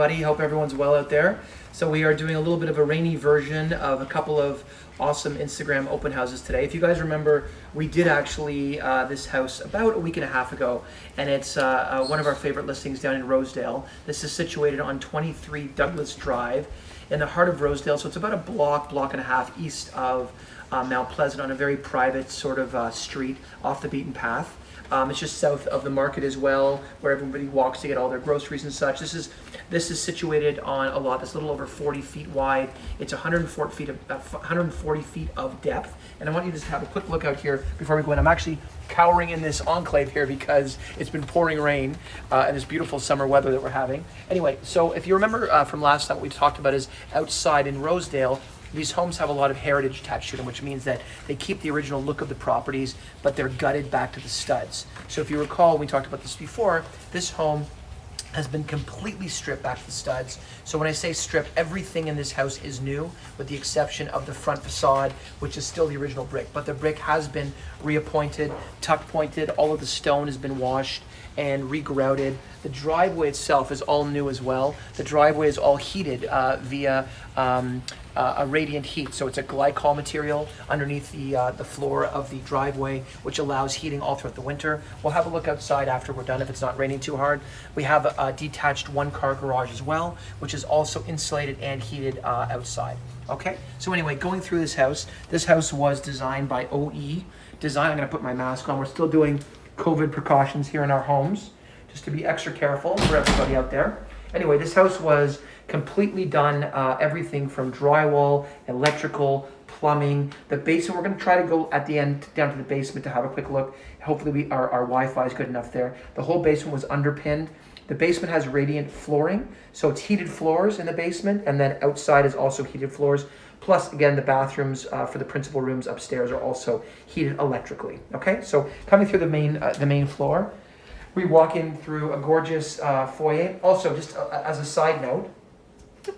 Buddy, hope everyone's well out there. So we are doing a little bit of a rainy version of a couple of awesome Instagram open houses today. If you guys remember, we did actually this house about a week and a half ago, and it's one of our favorite listings down in Rosedale. This is situated on 23 Douglas Drive in the heart of Rosedale, so it's about a block and a half east of Mount Pleasant on a very private sort of street off the beaten path. It's just south of the market as well, where everybody walks to get all their groceries and such. This is situated on a lot that's a little over 40 feet wide. It's 140 feet of depth. And I want you to just have a quick look out here before we go in. I'm actually cowering in this enclave here because it's been pouring rain and this beautiful summer weather that we're having. Anyway, so if you remember from last time, what we talked about is outside in Rosedale, these homes have a lot of heritage attached to them, which means that they keep the original look of the properties, but they're gutted back to the studs. So if you recall, we talked about this before, this home has been completely stripped back to the studs. So when I say stripped, everything in this house is new, with the exception of the front facade, which is still the original brick. But the brick has been reappointed, tuck pointed, all of the stone has been washed and regrouted. The driveway itself is all new as well. The driveway is all heated via a radiant heat. So it's a glycol material underneath the floor of the driveway, which allows heating all throughout the winter. We'll have a look outside after we're done if it's not raining too hard. We have a detached one-car garage as well, which is also insulated and heated outside. Okay, so anyway, going through this house was designed by OE Design. I'm gonna put my mask on. We're still doing COVID precautions here in our homes, just to be extra careful for everybody out there. Anyway, this house was completely done, everything from drywall, electrical, plumbing, the basement. We're going to try to go at the end down to the basement to have a quick look. Hopefully our Wi-Fi is good enough there. The whole basement was underpinned. The basement has radiant flooring, so it's heated floors in the basement, and then outside is also heated floors. Plus, again, the bathrooms for the principal rooms upstairs are also heated electrically. Okay, so coming through the main floor, we walk in through a gorgeous foyer. Also, just as a side note,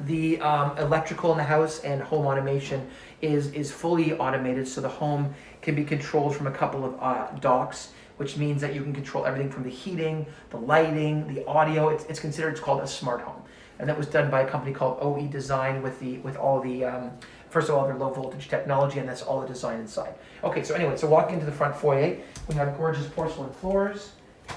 the electrical in the house and home automation is fully automated, so the home can be controlled from a couple of docks, which means that you can control everything from the heating, the lighting, the audio. It's called a smart home. And that was done by a company called OE Design with all the, first of all, their low voltage technology, and that's all the design inside. Okay, so anyway, so walking into the front foyer, we have gorgeous porcelain floors.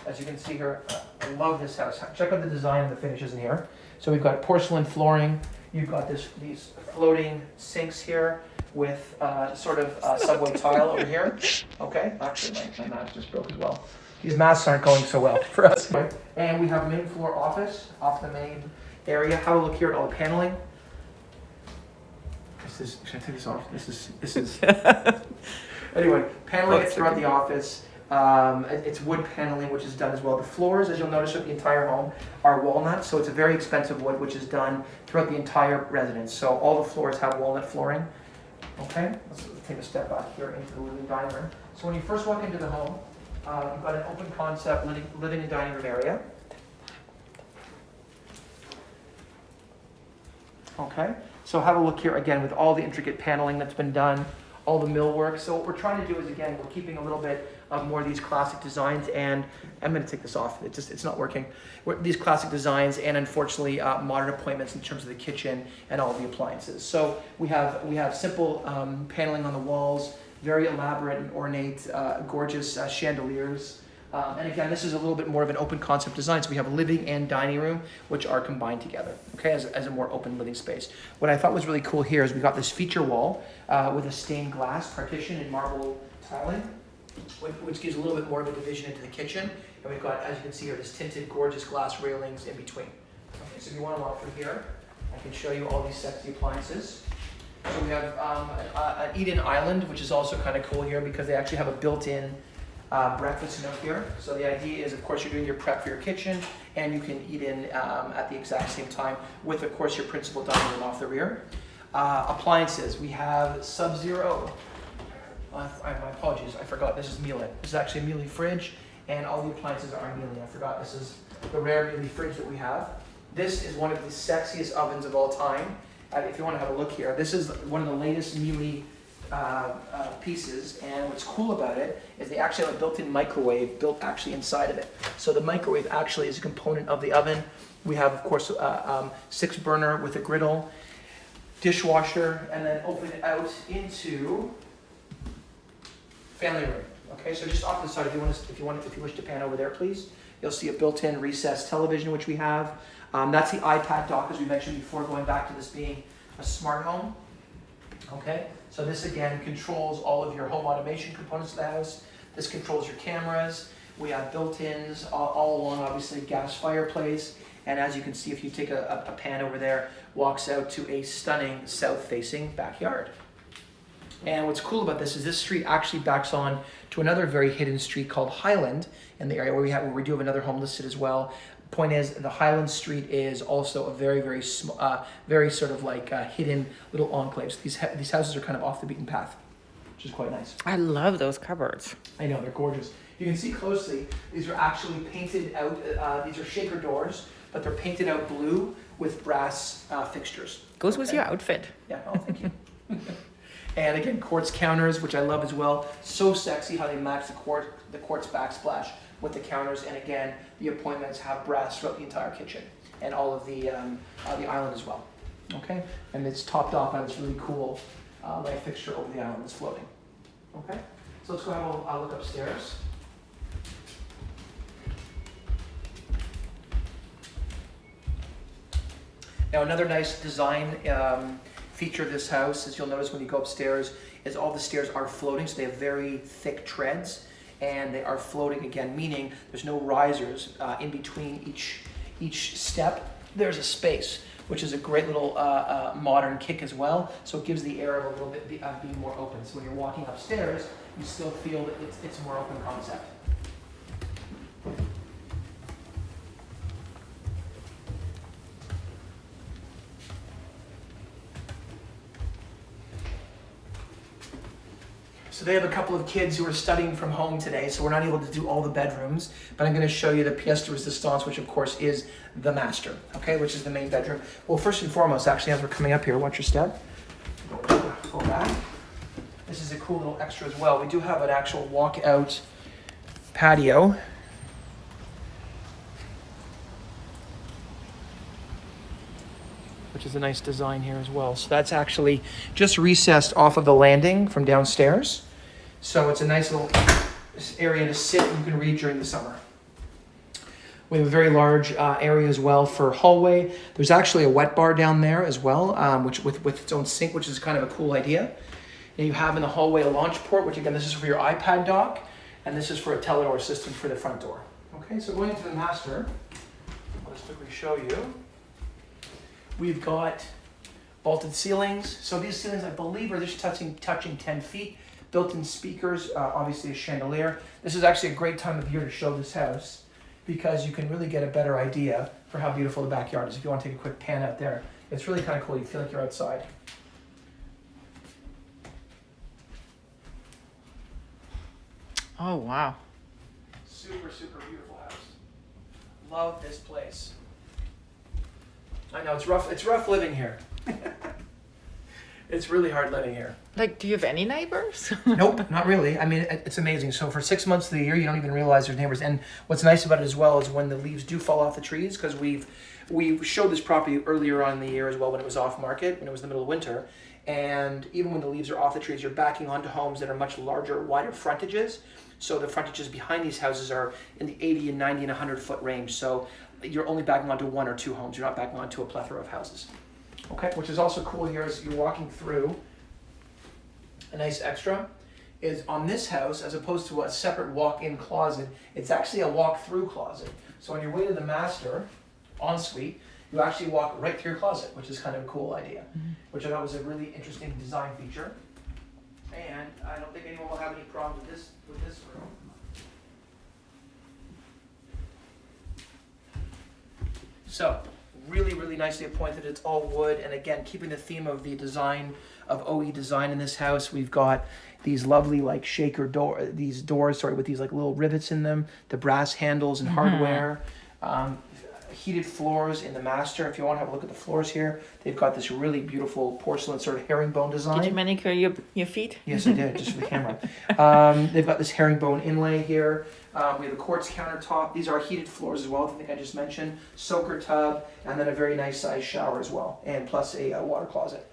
As you can see here, I love this house. Check out the design and the finishes in here. So we've got porcelain flooring. You've got these floating sinks here with sort of subway tile over here. Okay, actually my mask just broke as well. These masks aren't going so well for us. And we have a main floor office off the main area. Have a look here at all the paneling. Should I take this off? This is. Anyway, paneling throughout the office. It's wood paneling, which is done as well. The floors, as you'll notice with the entire home, are walnut, so it's a very expensive wood, which is done throughout the entire residence. So all the floors have walnut flooring. Okay, let's take a step back here into the living dining room. So when you first walk into the home, you've got an open concept living and dining room area. Okay, so have a look here again with all the intricate paneling that's been done, all the millwork. So what we're trying to do is, again, we're keeping a little bit of more of these classic designs, and I'm going to take this off. It's not working. These classic designs and unfortunately modern appointments in terms of the kitchen and all the appliances. So we have simple paneling on the walls, very elaborate and ornate, gorgeous chandeliers. And again, this is a little bit more of an open concept design. So we have a living and dining room, which are combined together, okay, as a more open living space. What I thought was really cool here is we got this feature wall with a stained glass partition and marble tiling, which gives a little bit more of a division into the kitchen. And we've got, as you can see here, this tinted gorgeous glass railings in between. Okay, so if you want to walk through here, I can show you all these sexy appliances. So we have an eat-in island, which is also kind of cool here because they actually have a built-in breakfast nook here. So the idea is, of course, you're doing your prep for your kitchen, and you can eat in at the exact same time with, of course, your principal dining room off the rear. Appliances, we have Sub-Zero. My apologies, I forgot. This is Miele. This is actually a Miele fridge, and all the appliances are Miele. I forgot this is the rare Miele fridge that we have. This is one of the sexiest ovens of all time. If you want to have a look here, this is one of the latest Miele pieces, and what's cool about it is they actually have a built-in microwave built actually inside of it. So the microwave actually is a component of the oven. We have, of course, 6-burner with a griddle, dishwasher, and then open it out into family room. Okay, so just off to the side, if you wish to pan over there, please, you'll see a built-in recessed television, which we have. That's the iPad dock, as we mentioned before, going back to this being a smart home. Okay, so this again controls all of your home automation components of the house. This controls your cameras. We have built-ins all along, obviously, gas fireplace. And as you can see, if you take a pan over there, walks out to a stunning south-facing backyard. And what's cool about this is this street actually backs on to another very hidden street called Highland in the area where we do have another home listed as well. Point is, the Highland Street is also a very, very very sort of like hidden little enclaves. These houses are kind of off the beaten path, which is quite nice. I love those cupboards. I know, they're gorgeous. You can see closely, these are actually painted out, these are shaker doors, but they're painted out blue with brass fixtures. Goes with your outfit. Yeah, oh, thank you. And again, quartz counters, which I love as well. So sexy how they match the quartz backsplash with the counters. And again, the appointments have brass throughout the entire kitchen and all of the island as well. Okay, and it's topped off by this really cool light fixture over the island that's floating. Okay, so let's go ahead and I'll look upstairs. Now another nice design feature of this house, as you'll notice when you go upstairs, is all the stairs are floating, so they have very thick treads, and they are floating again, meaning there's no risers in between each step. There's a space, which is a great little modern kick as well, so it gives the air of a little bit being more open. So when you're walking upstairs, you still feel that it's a more open concept. So they have a couple of kids who are studying from home today, so we're not able to do all the bedrooms, but I'm going to show you the pièce de résistance, which of course is the master, okay, which is the main bedroom. Well, first and foremost, actually, as we're coming up here, watch your step. Go back. This is a cool little extra as well. We do have an actual walkout patio. Which is a nice design here as well. So that's actually just recessed off of the landing from downstairs. So it's a nice little area to sit and you can read during the summer. We have a very large area as well for hallway. There's actually a wet bar down there as well, which with its own sink, which is kind of a cool idea. And you have in the hallway a launch port, which again, this is for your iPad dock, and this is for a Telenor system for the front door. Okay, so going into the master, I'll just quickly show you. We've got vaulted ceilings. So these ceilings, I believe, are just touching 10 feet. Built-in speakers, obviously a chandelier. This is actually a great time of year to show this house because you can really get a better idea for how beautiful the backyard is. If you want to take a quick pan out there, it's really kind of cool. You feel like you're outside. Oh, wow. Super, super beautiful house. Love this place. I know, it's rough. It's rough living here. It's really hard living here. Like, do you have any neighbors? Nope, not really. I mean, it's amazing. So for 6 months of the year, you don't even realize there's neighbors. And what's nice about it as well is when the leaves do fall off the trees, because we showed this property earlier on in the year as well when it was off market, when it was the middle of winter. And even when the leaves are off the trees, you're backing onto homes that are much larger, wider frontages. So the frontages behind these houses are in the 80 and 90 and 100 foot range. So you're only backing onto 1 or 2 homes. You're not backing onto a plethora of houses. Okay, which is also cool here as you're walking through. A nice extra is on this house, as opposed to a separate walk-in closet, it's actually a walk-through closet. So on your way to the master ensuite, you actually walk right through your closet, which is kind of a cool idea, which I thought was a really interesting design feature. And I don't think anyone will have any problem with this room. So, really, really nicely appointed. It's all wood, and again, keeping the theme of the design of OE design in this house, we've got these lovely like shaker doors, with these like little rivets in them, the brass handles and hardware. heated floors in the master. If you want to have a look at the floors here, they've got this really beautiful porcelain sort of herringbone design. Did you manicure your feet? Yes, I did, just for the camera. They've got this herringbone inlay here. We have a quartz countertop. These are heated floors as well, I think I just mentioned. Soaker tub, and then a very nice sized shower as well, and plus a water closet.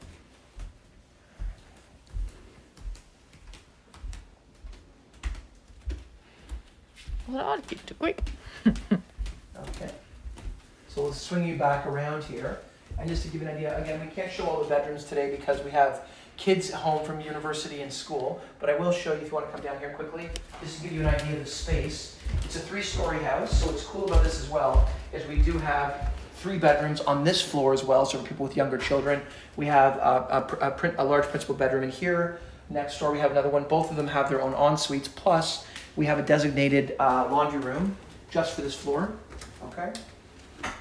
Hold on, keep too quick. Okay. So we'll swing you back around here. And just to give you an idea, again, we can't show all the bedrooms today because we have kids home from university and school, but I will show you if you want to come down here quickly, just to give you an idea of the space. It's a 3-story house, so what's cool about this as well is we do have 3 bedrooms on this floor as well, so for people with younger children. We have a large principal bedroom in here. Next door we have another one. Both of them have their own en-suites, plus we have a designated laundry room just for this floor, okay?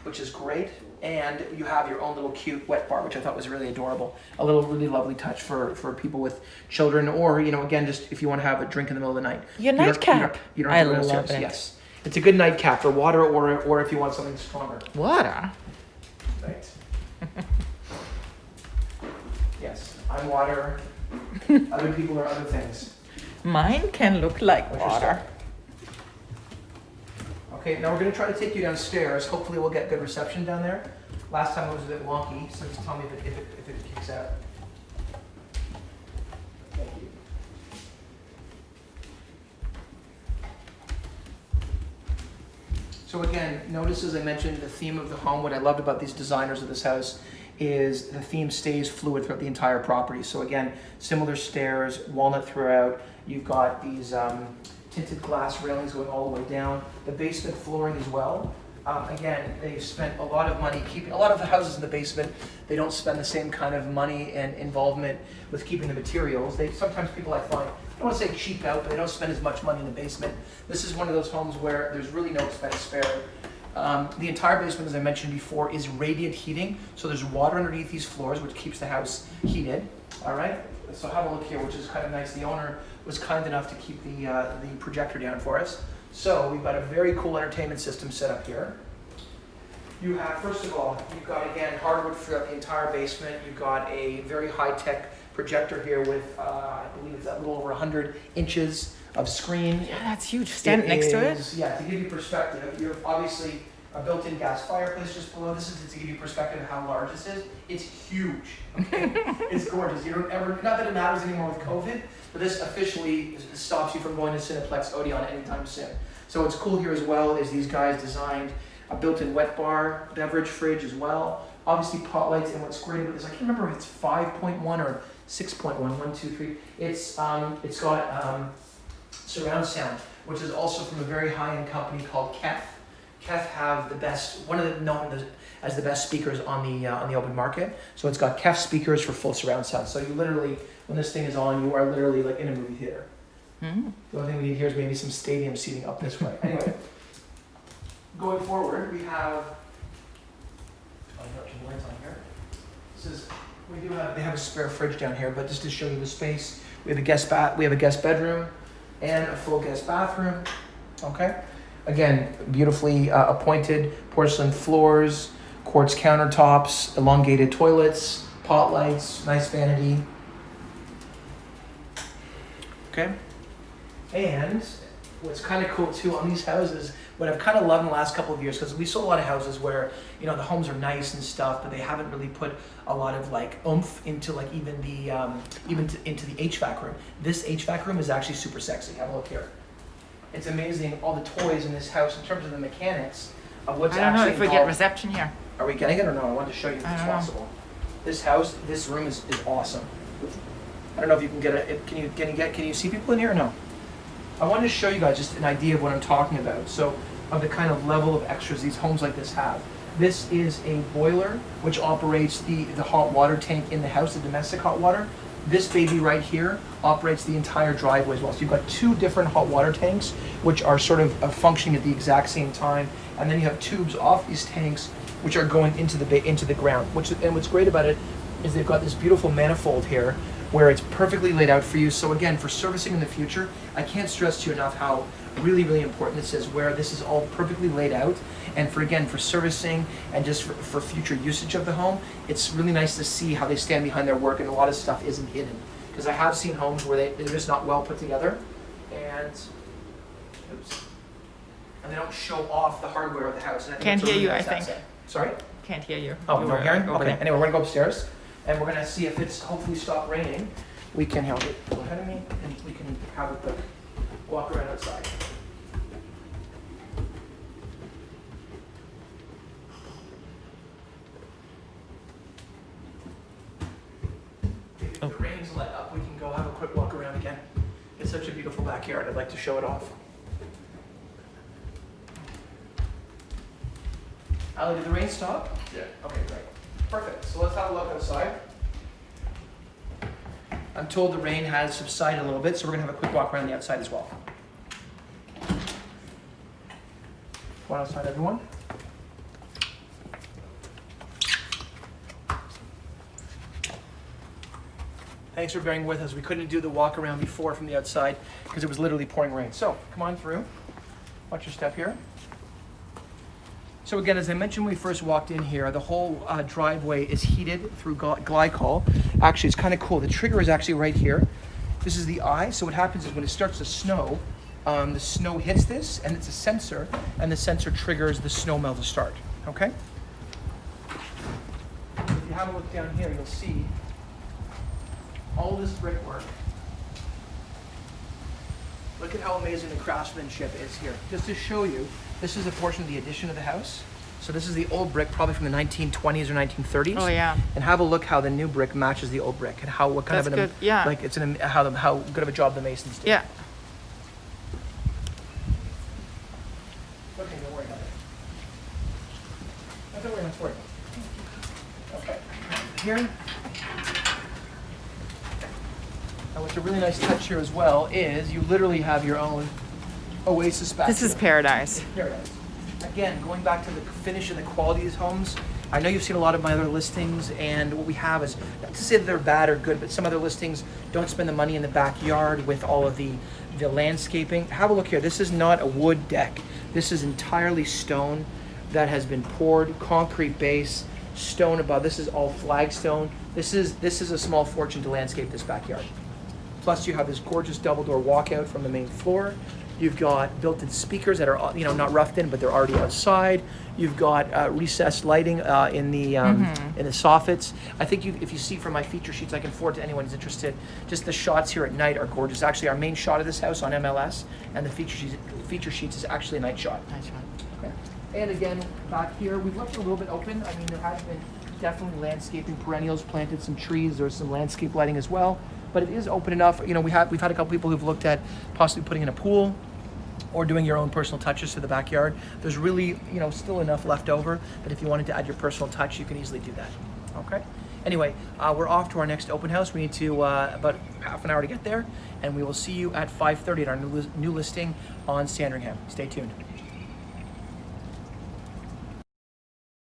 Which is great. And you have your own little cute wet bar, which I thought was really adorable. A little really lovely touch for people with children, or, you know, again, just if you want to have a drink in the middle of the night. Your nightcap. You don't I have to go love downstairs. it. Yes. It's a good nightcap for water or if you want something stronger. Water? Right. Yes, I'm water. Other people are other things. Mine can look like What's your water. story? Okay, now we're going to try to take you downstairs. Hopefully we'll get good reception down there. Last time it was a bit wonky, so just tell me if it kicks out. Thank you. So again, notice as I mentioned the theme of the home. What I loved about these designers of this house is the theme stays fluid throughout the entire property. So again, similar stairs, walnut throughout. You've got these tinted glass railings going all the way down. The basement flooring as well. Again, they've spent a lot of money keeping, a lot of the houses in the basement, they don't spend the same kind of money and involvement with keeping the materials. Sometimes people I find, I don't want to say cheap out, but they don't spend as much money in the basement. This is one of those homes where there's really no expense spared. The entire basement, as I mentioned before, is radiant heating. So there's water underneath these floors, which keeps the house heated. All right, so have a look here, which is kind of nice. The owner was kind enough to keep the projector down for us. So we've got a very cool entertainment system set up here. You have, first of all, you've got, again, hardwood throughout the entire basement. You've got a very high-tech projector here with, I believe it's a little over 100 inches of screen. Yeah, that's huge. Stand next to it. Yeah, to give you perspective, you have obviously a built-in gas fireplace just below. This is to give you perspective of how large this is. It's huge. Okay? It's gorgeous. You don't ever, not that it matters anymore with COVID, but this officially stops you from going to Cineplex Odeon anytime soon. So what's cool here as well is these guys designed a built-in wet bar, beverage fridge as well. Obviously pot lights, and what's great about this, I can't remember if it's 5.1 or 6.1, 1, 2, 3. It's got surround sound, which is also from a very high-end company called KEF. KEF have the best, one of them known as the best speakers on the open market. So it's got KEF speakers for full surround sound. So you literally, when this thing is on, you are literally like in a movie theater. Mm. The only thing we need here is maybe some stadium seating up this way. Anyway, going forward, we have. Oh, you got your lights on here. This is, they have a spare fridge down here, but just to show you the space, we have a guest bedroom, and a full guest bathroom. Okay. Again, beautifully appointed porcelain floors, quartz countertops, elongated toilets, pot lights, nice vanity. Okay. And what's kind of cool too on these houses, what I've kind of loved in the last couple of years, because we saw a lot of houses where, you know, the homes are nice and stuff, but they haven't really put a lot of like oomph into like even the into the HVAC room. This HVAC room is actually super sexy. Have a look here. It's amazing all the toys in this house in terms of the mechanics of what's I don't know actually if we get involved. reception here. Are we getting it or no? I wanted to show you if I it's don't know. possible. This house, this room is awesome. I don't know if you can get it. Can you see people in here or no? I wanted to show you guys just an idea of what I'm talking about. So, of the kind of level of extras these homes like this have. This is a boiler which operates the hot water tank in the house, the domestic hot water. This baby right here operates the entire driveway as well. So you've got 2 different hot water tanks which are sort of functioning at the exact same time, and then you have tubes off these tanks which are going into the ground. And what's great about it is they've got this beautiful manifold here where it's perfectly laid out for you. So again, for servicing in the future, I can't stress to you enough how really, really important. This is where this is all perfectly laid out. And for servicing and just for future usage of the home, it's really nice to see how they stand behind their work and a lot of stuff isn't hidden. Because I have seen homes where they're just not well put together and, oops, and they don't show off the hardware of the house. And I think Can't that's a hear really you, I nice think. asset. Sorry? Can't hear you. Oh, You no were hearing? over Okay, there. anyway, we're gonna go upstairs and we're gonna see if it's hopefully stopped raining. We can help it go ahead of me and we can have a quick walk around outside. If the rain's let up, we can go have a quick walk around again. It's such a beautiful backyard. I'd like to show it off. Ali, did the rain stop? Yeah. Okay, great. Perfect. So let's have a look outside. I'm told the rain has subsided a little bit, so we're going to have a quick walk around the outside as well. Go on outside, everyone. Thanks for bearing with us. We couldn't do the walk around before from the outside because it was literally pouring rain. So come on through. Watch your step here. So again, as I mentioned when we first walked in here, the whole driveway is heated through glycol. Actually, it's kind of cool. The trigger is actually right here. This is the eye. So what happens is when it starts to snow, the snow hits this, and it's a sensor, and the sensor triggers the snow melt to start. Okay? If you have a look down here, you'll see all this brickwork. Look at how amazing the craftsmanship is here. Just to show you, this is a portion of the addition of the house. So this is the old brick, probably from the 1920s or 1930s. Oh yeah. And have a look how the new brick matches the old brick, and what kind That's of good, yeah. like it's how good of a job the masons did. Yeah. Okay, don't worry about it. Don't worry, don't worry. Okay. Here. And what's a really nice touch here as well is you literally have your own oasis bathroom. This is paradise. Paradise. Again, going back to the finish and the quality of these homes, I know you've seen a lot of my other listings, and what we have is, not to say that they're bad or good, but some other listings don't spend the money in the backyard with all of the landscaping. Have a look here. This is not a wood deck. This is entirely stone that has been poured, concrete base, stone above. This is all flagstone. This is a small fortune to landscape this backyard. Plus you have this gorgeous double door walkout from the main floor. You've got built-in speakers that are, not roughed in, but they're already outside. You've got recessed lighting in the soffits. I think if you see from my feature sheets, I can forward to anyone who's interested. Just the shots here at night are gorgeous. Actually, our main shot of this house on MLS and the feature sheets is actually a night shot. Nice one. Okay. And again, back here, we've left it a little bit open. I mean, there has been definitely landscaping, perennials, planted some trees. There's some landscape lighting as well. But it is open enough. We've had a couple people who've looked at possibly putting in a pool or doing your own personal touches to the backyard. There's really, still enough left over that if you wanted to add your personal touch, you can easily do that. Okay? Anyway, we're off to our next open house. We need to about half an hour to get there, and we will see you at 5:30 at our new listing on Sandringham. Stay tuned.